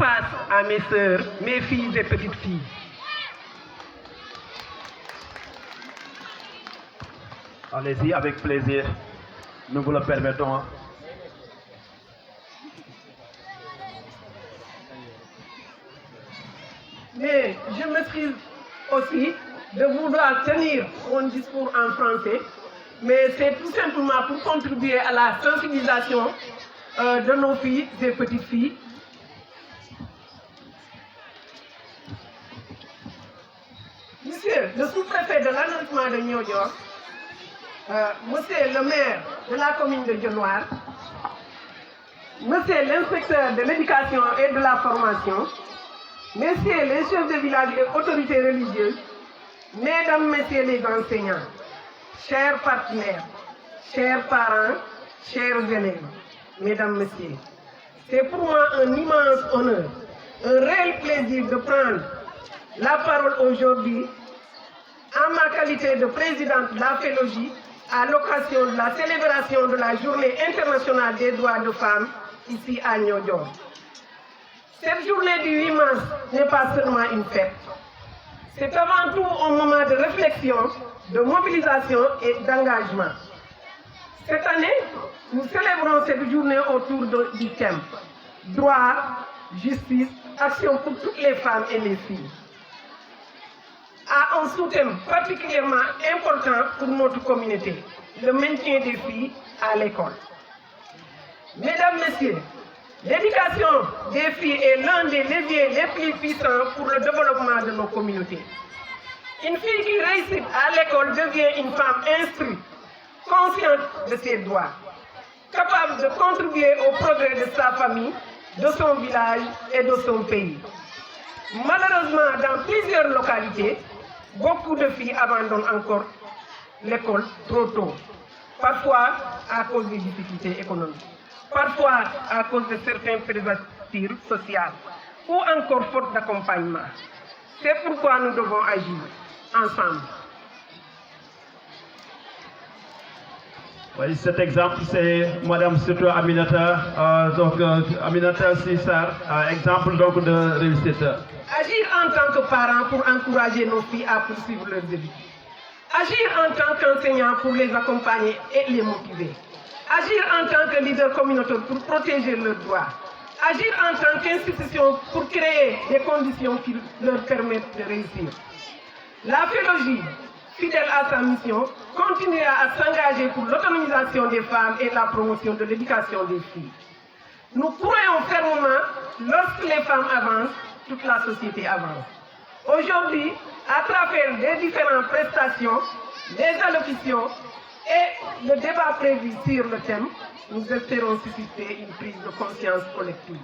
face à mes sœurs, mes filles et petites filles. Allez-y, avec plaisir. Nous vous le permettons. Mais je m'excuse aussi de vouloir tenir mon discours en français, mais c'est tout simplement pour contribuer à la sensibilisation de nos filles et petites filles. Monsieur le sous-préfet de l'arrondissement de Niodior, monsieur le maire de la commune de Dionewar, monsieur l'inspecteur de l'éducation et de la formation, messieurs les chefs de village et autorités religieuses, mesdames, messieurs les enseignants, chers partenaires, chers parents, chers élèves, mesdames, messieurs, c'est pour moi un immense honneur, un réel plaisir de prendre la parole aujourd'hui en ma qualité de présidente de la Félogie à l'occasion de la célébration de la Journée internationale des droits de femmes ici à Niodior. Cette journée du 8 mars n'est pas seulement une fête. C'est avant tout un moment de réflexion, de mobilisation et d'engagement. Cette année, nous célébrons cette journée autour du thème « Droit, justice, action pour toutes les femmes et les filles » à un sous-thème particulièrement important pour notre communauté, le maintien des filles à l'école. Mesdames, Messieurs, l'éducation des filles est l'un des leviers les plus puissants pour le développement de nos communautés. Une fille qui réussit à l'école devient une femme instruite, consciente de ses droits, capable de contribuer au progrès de sa famille, de son village et de son pays. Malheureusement, dans plusieurs localités, beaucoup de filles abandonnent encore l'école trop tôt, parfois à cause des difficultés économiques, parfois à cause de certains prérequis sociaux ou encore faute d'accompagnement. C'est pourquoi nous devons agir ensemble. Oui, cet exemple, c'est Madame surtout Aminata, Aminata Sissar, exemple donc de réussite. Agir en tant que parent pour encourager nos filles à poursuivre leurs études. Agir en tant qu'enseignant pour les accompagner et les motiver. Agir en tant que leader communautaire pour protéger leurs droits. Agir en tant qu'institution pour créer des conditions qui leur permettent de réussir. La Félogie, fidèle à sa mission, continuera à s'engager pour l'autonomisation des femmes et la promotion de l'éducation des filles. Nous croyons fermement, lorsque les femmes avancent, toute la société avance. Aujourd'hui, à travers les différentes prestations, les allocutions et le débat prévu sur le thème, nous espérons susciter une prise de conscience collective.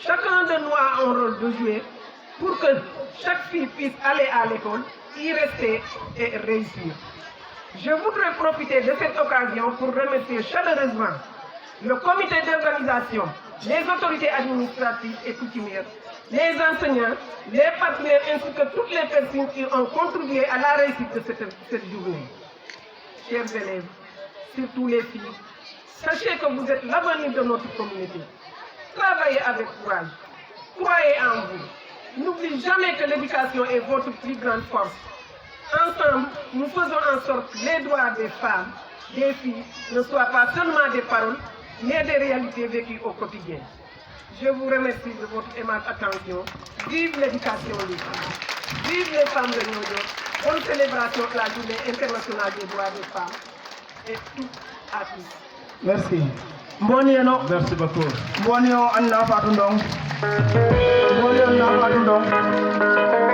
Chacun de nous a un rôle de jouer pour que chaque fille puisse aller à l'école, y rester et réussir. Je voudrais profiter de cette occasion pour remercier chaleureusement le comité d'organisation, les autorités administratives et coutumières, les enseignants, les partenaires ainsi que toutes les personnes qui ont contribué à la réussite de cette journée. Chers élèves, surtout les filles, sachez que vous êtes l'avenir de notre communauté. Travaillez avec courage, croyez en vous. N'oubliez jamais que l'éducation est votre plus grande force. Ensemble, nous faisons en sorte que les droits des femmes, des filles, ne soient pas seulement des paroles, mais des réalités vécues au quotidien. Je vous remercie de votre aimable attention. Vive l'éducation des filles. Vive les femmes de Niodior. Bonne célébration de la Journée internationale des droits des femmes. Et tout à tous. Merci. Mboniyeno. Merci beaucoup. Mboniyo Anna Fatou Ndong. Mboniyo Anna Fatou Ndong.